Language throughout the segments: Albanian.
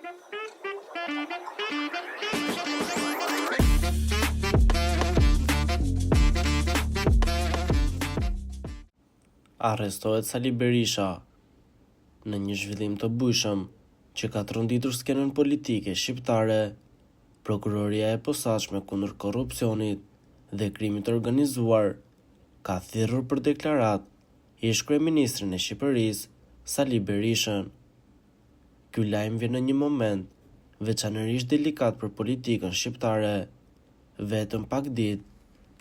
Arrestohet Sali Berisha në një zhvillim të bujshëm që ka tronditur skenën politike shqiptare. Prokuroria e posaçme kundër korrupsionit dhe krimit të organizuar ka thirrur për deklarat ish-kryeministrin e Shqipërisë, Sali Berishën. Ky lajm vjen në një moment veçanërisht delikat për politikën shqiptare, vetëm pak ditë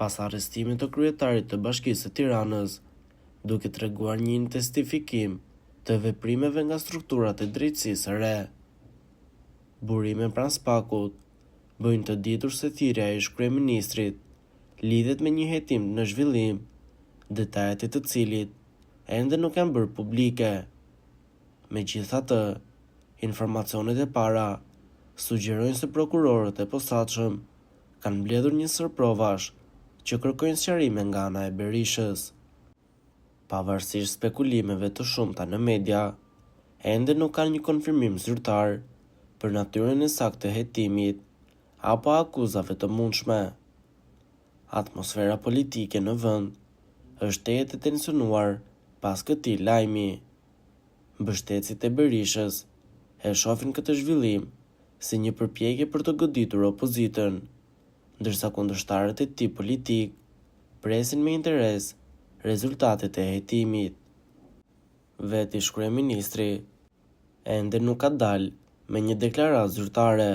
pas arrestimit të kryetarit të Bashkisë së Tiranës, duke treguar një intensifikim të veprimeve nga strukturat e drejtësisë së re. Burime pranë Spakut bëjnë të ditur se thirrja e ish-kryeministrit lidhet me një hetim në zhvillim, detajet e të cilit ende nuk janë bërë publike. Megjithatë, informacionet e para sugjerojnë se prokurorët e posaçëm kanë mbledhur një sër provash që kërkojnë sqarime nga ana e Berishës. Pavarësisht spekulimeve të shumta në media, ende nuk kanë një konfirmim zyrtar për natyrën e saktë të hetimit apo akuzave të mundshme. Atmosfera politike në vend është e tensionuar pas këtij lajmi. Mbështetësit e Berishës e shohin këtë zhvillim si një përpjekje për të goditur opozitën, ndërsa kundërshtarët e tij politik presin me interes rezultatet e hetimit. Vetë ish-kryeministri ende nuk ka dalë me një deklaratë zyrtare,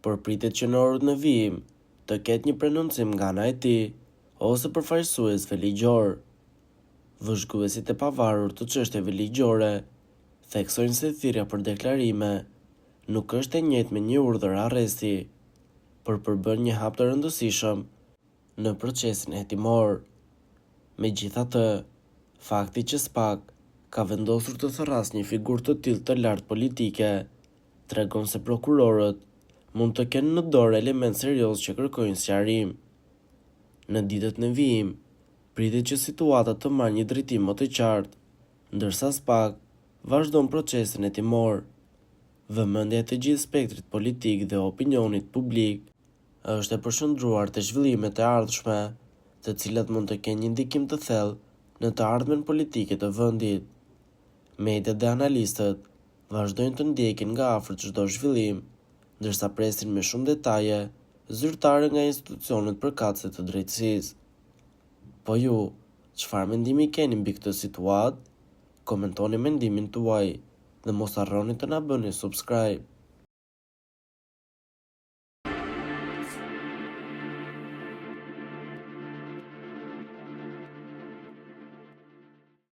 por pritet që në orët në vijim të ketë një prononcim nga ana e tij ose përfaqësuesve ligjor. Vëzhguesit e pavarur të çështjeve ligjore theksojnë se thirrja për deklarime nuk është e njëjtë me një urdhër arresti, por përbën një hap të rëndësishëm në procesin hetimor. Megjithatë, fakti që SPAK ka vendosur të therrasë një figurë të tillë të lartë politike tregon se prokurorët mund të kenë në dorë element serioz që kërkojnë sqarim. Në ditët në vijim, pritet që situata të marrë një drejtim më të qartë, ndërsa SPAK vazhdon procesin hetimor. Vëmendja e të gjithë spektrit politik dhe opinionit publik është e përshëndruar te zhvillimet e ardhshme, të cilat mund të kenë një ndikim të thellë në të ardhmen politike të vendit. Mediat dhe analistët vazhdojnë të ndjekin nga afër çdo zhvillim, ndërsa presin me shumë detaje zyrtare nga institucionet përkatëse të drejtësisë. Po ju, çfarë mendimi keni mbi këtë situatë? Komentoni mendimin tuaj dhe mos harroni të na bëni subscribe.